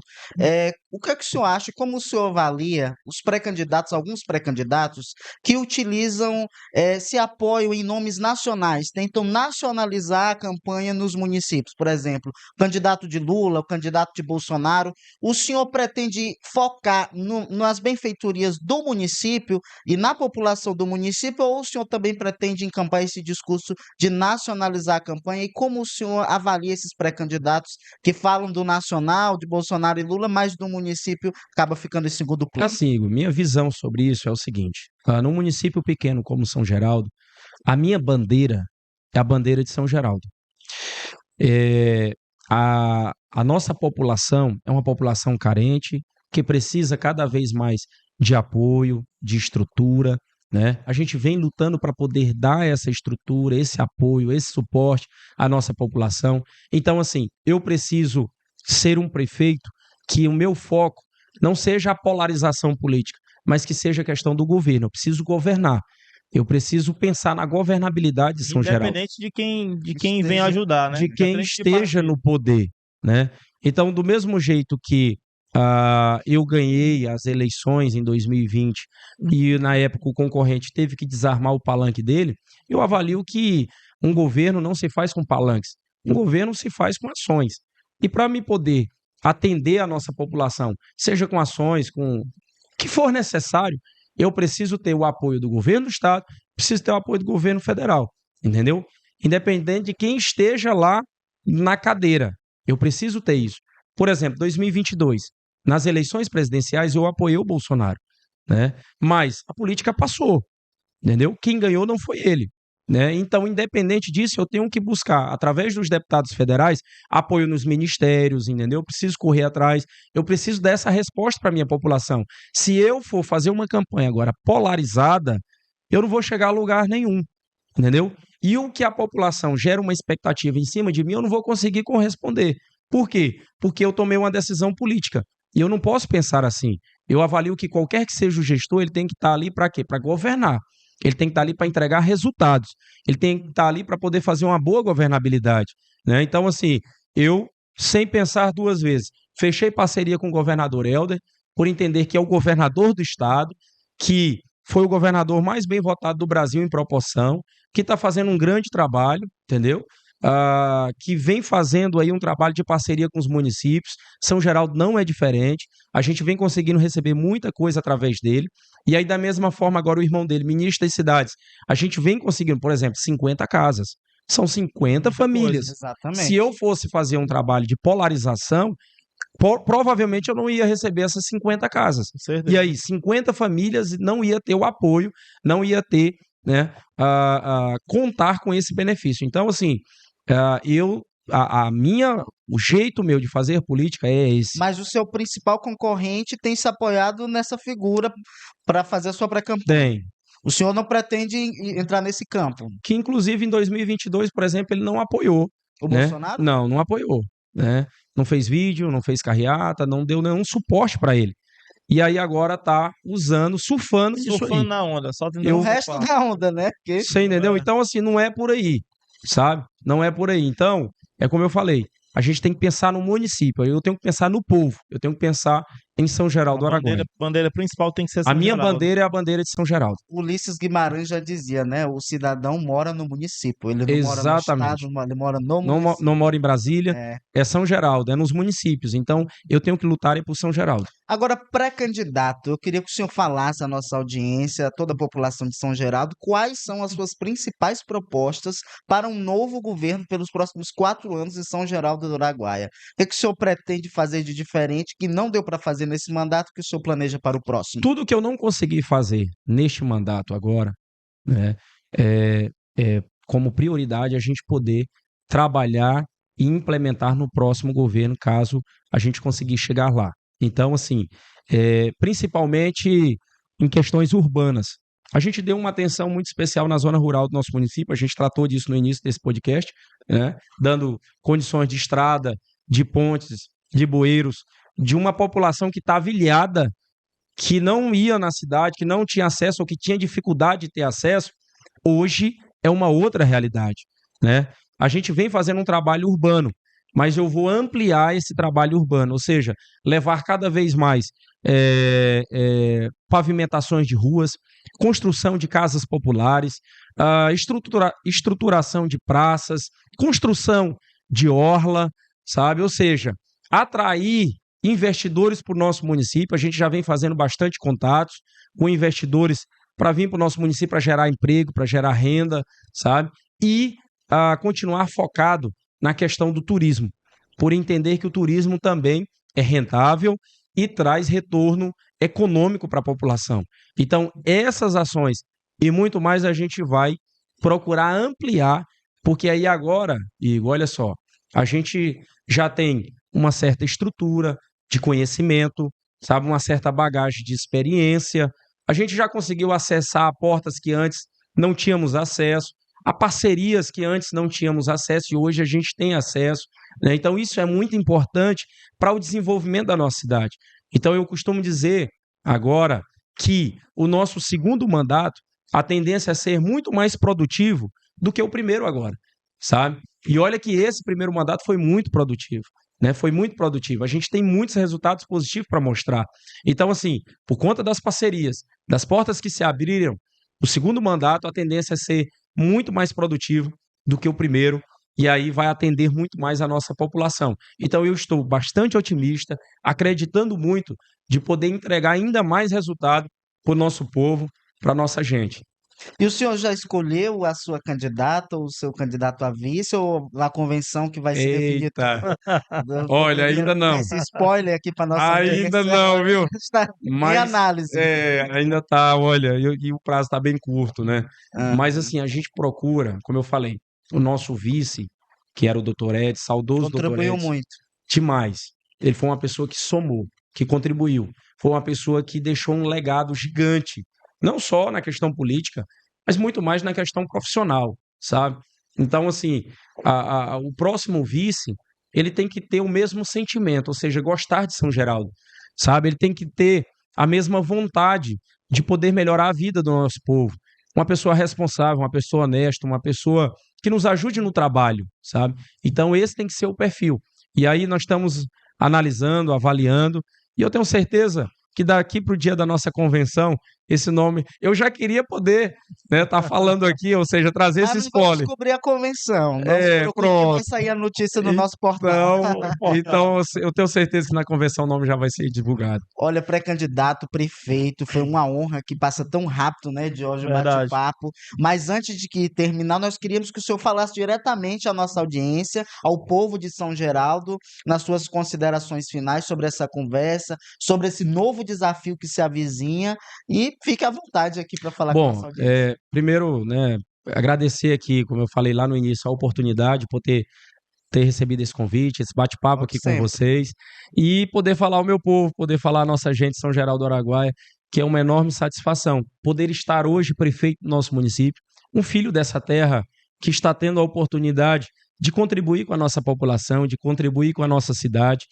o que é que o senhor acha, como o senhor avalia os pré-candidatos, alguns pré-candidatos que utilizam, se apoiam em nomes nacionais, tentam nacionalizar a campanha nos municípios? Por exemplo, o candidato de Lula, o candidato de Bolsonaro. O senhor pretende focar nas benfeitorias do município e na população do município, ou o senhor também pretende encampar esse discurso de nacionalizar a campanha? E como o senhor avalia esses pré-candidatos que falam do nacional, de Bolsonaro e Lula, mas do município acaba ficando em segundo plano? Assim, Igor, minha visão sobre isso é o seguinte: num município pequeno como São Geraldo, a minha bandeira é a bandeira de São Geraldo. A nossa população é uma população carente, que precisa cada vez mais de apoio, de estrutura, né? A gente vem lutando para poder dar essa estrutura, esse apoio, esse suporte à nossa população. Então, assim, eu preciso ser um prefeito que o meu foco não seja a polarização política, mas que seja a questão do governo. Eu preciso governar. Eu preciso pensar na governabilidade de São Geraldo. Independente de quem vem ajudar, né? De quem Independente de esteja partido. no poder, né? Então, do mesmo jeito que eu ganhei as eleições em 2020 e na época o concorrente teve que desarmar o palanque dele, eu avalio que um governo não se faz com palanques, um governo se faz com ações. E para me poder atender a nossa população, seja com ações, com o que for necessário, eu preciso ter o apoio do governo do estado, preciso ter o apoio do governo federal, entendeu? Independente de quem esteja lá na cadeira, eu preciso ter isso. Por exemplo, 2022, nas eleições presidenciais eu apoiei o Bolsonaro, né? Mas a política passou, entendeu? Quem ganhou não foi ele, né? Então, independente disso, eu tenho que buscar, através dos deputados federais, apoio nos ministérios, entendeu? Eu preciso correr atrás, eu preciso dessa resposta para a minha população. Se eu for fazer uma campanha agora polarizada, eu não vou chegar a lugar nenhum, entendeu? E o que a população gera uma expectativa em cima de mim, eu não vou conseguir corresponder. Por quê? Porque eu tomei uma decisão política. E eu não posso pensar assim. Eu avalio que qualquer que seja o gestor, ele tem que estar ali para quê? Para governar. Ele tem que estar ali para entregar resultados. Ele tem que estar ali para poder fazer uma boa governabilidade, né? Então, assim, eu, sem pensar duas vezes, fechei parceria com o governador Helder, por entender que é o governador do estado, que foi o governador mais bem votado do Brasil em proporção, que está fazendo um grande trabalho, entendeu? Que vem fazendo aí um trabalho de parceria com os municípios. São Geraldo não é diferente, a gente vem conseguindo receber muita coisa através dele, e aí da mesma forma agora o irmão dele, ministro das cidades, a gente vem conseguindo, por exemplo, 50 casas, são 50 famílias. Exatamente. Se eu fosse fazer um trabalho de polarização, provavelmente eu não ia receber essas 50 casas. Com certeza. E aí, 50 famílias não ia ter o apoio, não ia ter, né, contar com esse benefício. Então, assim, o jeito meu de fazer política é esse. Mas o seu principal concorrente tem se apoiado nessa figura para fazer a sua pré-campanha. Tem. O senhor não pretende entrar nesse campo? Que, inclusive, em 2022, por exemplo, ele não apoiou. O né? Bolsonaro? Não apoiou. Né? Não fez vídeo, não fez carreata, não deu nenhum suporte para ele. E aí agora tá usando, surfando nisso aí. Surfando na onda, só tentando O resto da onda, né? Porque... Você entendeu? Então, assim, não é por aí, sabe? Não é por aí. Então, é como eu falei, a gente tem que pensar no município, eu tenho que pensar no povo, eu tenho que pensar em São Geraldo do Araguaia. A bandeira principal tem que ser São A minha Geraldo. bandeira é a bandeira de São Geraldo. Ulisses Guimarães já dizia, né? O cidadão mora no município. Ele não mora no Exatamente. estado, ele mora no Não município. mora em Brasília, É. é São Geraldo, é nos municípios. Então, eu tenho que lutar por São Geraldo. Agora, pré-candidato, eu queria que o senhor falasse à nossa audiência, a toda a população de São Geraldo, quais são as suas principais propostas para um novo governo pelos próximos 4 anos em São Geraldo do Araguaia. O que o senhor pretende fazer de diferente que não deu para fazer nesse mandato que o senhor planeja para o próximo? Tudo que eu não consegui fazer neste mandato agora, né, como prioridade a gente poder trabalhar e implementar no próximo governo, caso a gente conseguir chegar lá. Então, assim, principalmente em questões urbanas. A gente deu uma atenção muito especial na zona rural do nosso município, a gente tratou disso no início desse podcast, né, dando condições de estrada, de pontes, de bueiros, de uma população que estava ilhada, que não ia na cidade, que não tinha acesso ou que tinha dificuldade de ter acesso. Hoje é uma outra realidade, né? A gente vem fazendo um trabalho urbano, mas eu vou ampliar esse trabalho urbano, ou seja, levar cada vez mais pavimentações de ruas, construção de casas populares, estruturação de praças, construção de orla, sabe? Ou seja, atrair investidores para o nosso município. A gente já vem fazendo bastante contatos com investidores para vir para o nosso município para gerar emprego, para gerar renda, sabe? E continuar focado na questão do turismo, por entender que o turismo também é rentável e traz retorno econômico para a população. Então, essas ações e muito mais a gente vai procurar ampliar, porque aí agora, Igor, olha só, a gente já tem uma certa estrutura de conhecimento, sabe, uma certa bagagem de experiência, a gente já conseguiu acessar a portas que antes não tínhamos acesso, a parcerias que antes não tínhamos acesso e hoje a gente tem acesso, né? Então isso é muito importante para o desenvolvimento da nossa cidade. Então, eu costumo dizer agora que o nosso segundo mandato, a tendência é ser muito mais produtivo do que o primeiro agora, sabe? E olha que esse primeiro mandato foi muito produtivo, né? Foi muito produtivo. A gente tem muitos resultados positivos para mostrar. Então, assim, por conta das parcerias, das portas que se abriram, o segundo mandato, a tendência é ser muito mais produtivo do que o primeiro, e aí vai atender muito mais a nossa população. Então, eu estou bastante otimista, acreditando muito de poder entregar ainda mais resultado para o nosso povo, para a nossa gente. E o senhor já escolheu a sua candidata ou o seu candidato a vice ou a convenção que vai se definir Eita, tudo? olha, Poderia ainda dar não. esse spoiler aqui para nossa Ainda audiência? não, viu? Está em Mas análise. ainda tá, olha, e o prazo está bem curto, né? Ah, Mas assim, a gente procura, como eu falei, o nosso vice, que era o doutor Edson, saudoso doutor contribuiu Edson, muito. demais. Ele foi uma pessoa que somou, que contribuiu, foi uma pessoa que deixou um legado gigante, não só na questão política, mas muito mais na questão profissional, sabe? Então, assim, o próximo vice, ele tem que ter o mesmo sentimento, ou seja, gostar de São Geraldo, sabe? Ele tem que ter a mesma vontade de poder melhorar a vida do nosso povo. Uma pessoa responsável, uma pessoa honesta, uma pessoa que nos ajude no trabalho, sabe? Então, esse tem que ser o perfil. E aí nós estamos analisando, avaliando, e eu tenho certeza que daqui para o dia da nossa convenção, esse nome, eu já queria poder estar falando aqui, ou seja, trazer Mas esse não vamos spoiler. descobrir a convenção. Não se É, preocupe que vai pronto. sair a notícia no nosso portal. Então, eu tenho certeza que na convenção o nome já vai ser divulgado. Olha, pré-candidato, prefeito, foi uma honra que passa tão rápido, né, de hoje o Verdade. bate-papo. Mas antes de que terminar, nós queríamos que o senhor falasse diretamente à nossa audiência, ao povo de São Geraldo, nas suas considerações finais sobre essa conversa, sobre esse novo desafio que se avizinha. E fique à vontade aqui para falar com a Bom, nossa audiência. primeiro, né, agradecer aqui, como eu falei lá no início, a oportunidade por ter recebido esse convite, esse bate-papo Volte aqui com sempre. vocês e poder falar ao meu povo, poder falar à nossa gente de São Geraldo do Araguaia, que é uma enorme satisfação poder estar hoje prefeito do nosso município, um filho dessa terra que está tendo a oportunidade de contribuir com a nossa população, de contribuir com a nossa cidade,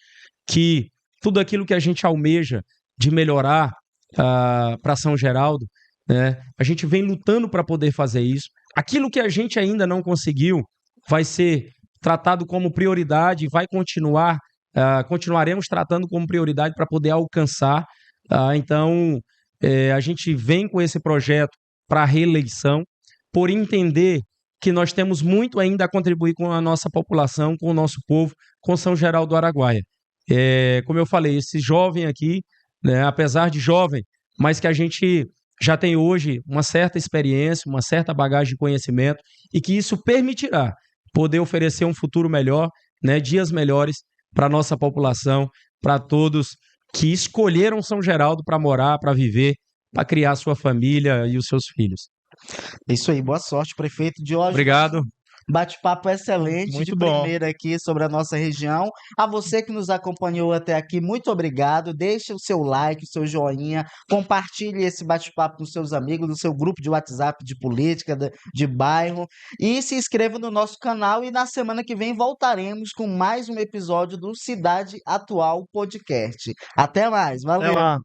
que tudo aquilo que a gente almeja de melhorar para São Geraldo, né, a gente vem lutando para poder fazer isso. Aquilo que a gente ainda não conseguiu vai ser tratado como prioridade, vai continuar, continuaremos tratando como prioridade para poder alcançar. Então, a gente vem com esse projeto para a reeleição, por entender que nós temos muito ainda a contribuir com a nossa população, com o nosso povo, com São Geraldo do Araguaia. Como eu falei, esse jovem aqui, né, apesar de jovem, mas que a gente já tem hoje uma certa experiência, uma certa bagagem de conhecimento, e que isso permitirá poder oferecer um futuro melhor, né, dias melhores para a nossa população, para todos que escolheram São Geraldo para morar, para viver, para criar sua família e os seus filhos. Isso aí, boa sorte, prefeito Diógenes. Obrigado. Bate-papo excelente, de Muito bom. primeira aqui sobre a nossa região. A você que nos acompanhou até aqui, muito obrigado. Deixe o seu like, o seu joinha, compartilhe esse bate-papo com seus amigos, no seu grupo de WhatsApp de política, de bairro. E se inscreva no nosso canal. E na semana que vem voltaremos com mais um episódio do Cidade Atual Podcast. Até mais, Até valeu! lá.